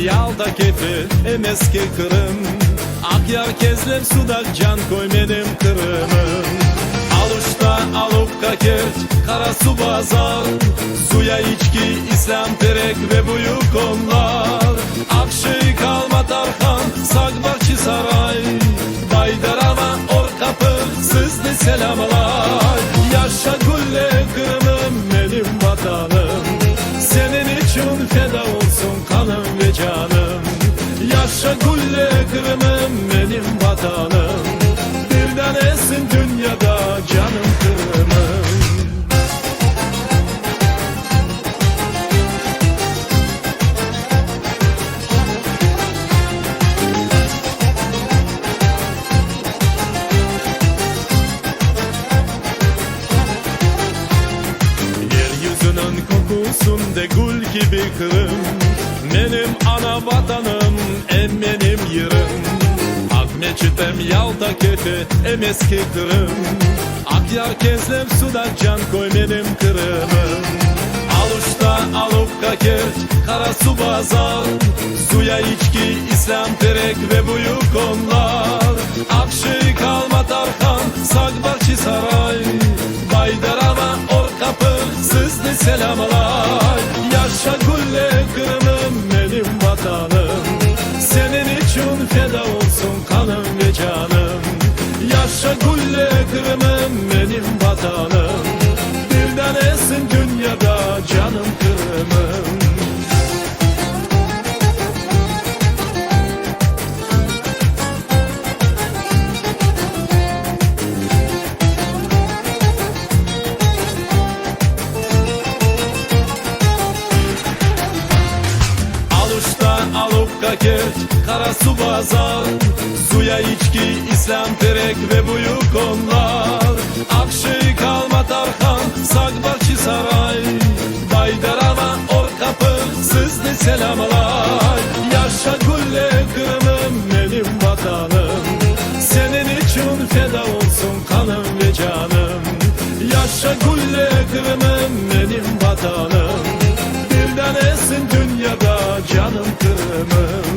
yalda kefi hem eski Kırım. Akyar kezler suda can koy benim Kırım'ım. Aluşta Alupka Kerç, Karasu Bazar, suya içki, İslam terek ve büyük onlar. Akşehir Kalma Tarhan, Sagbakçı Saray, Baydarama Orkapı, sizde selamlar. Yaşa gülle Kırım'ım benim vatanım, senin için feda olsun kanım ve canım. Yaşa gülle Kırım'ım benim vatanım, bir tanesin dünyada canım Kırım'ım. Yeryüzünün kokusunda gül gibi Kırım, benim ana vatanım, en benim yerim. Akmeçitem yalda kefi em eski Kırım. Akyar kezlem suda can koy benim Kırım'ım. Aluşta Alupka Kerç, Karasu Bazar, suya içki, İslam terek ve büyük onlar. Akşehir Kalma Tarhan, Sagbakçı Saray, Baydarama Orkapı, sizde selamlar. Yaşa gülle Kırım'ım benim vatanım, senin için feda olsun kanım ve canım. Yaşa gülle Kırım'ım benim vatanım, bir tanesin dünyada canım Kırım'ım. Alupka Kerç, Karasu Bazar, suya içki, İslam terek ve büyük onlar. Akşehir Kalma Tarhan, Sagbakçı Saray, Baydarama Orkapı, sizde selamlar. Yaşa gülle Kırım'ım benim vatanım, senin için feda olsun kanım ve canım. Yaşa gülle Kırım'ım benim vatanım, bir tanesin dünyada canım Kırım'ım.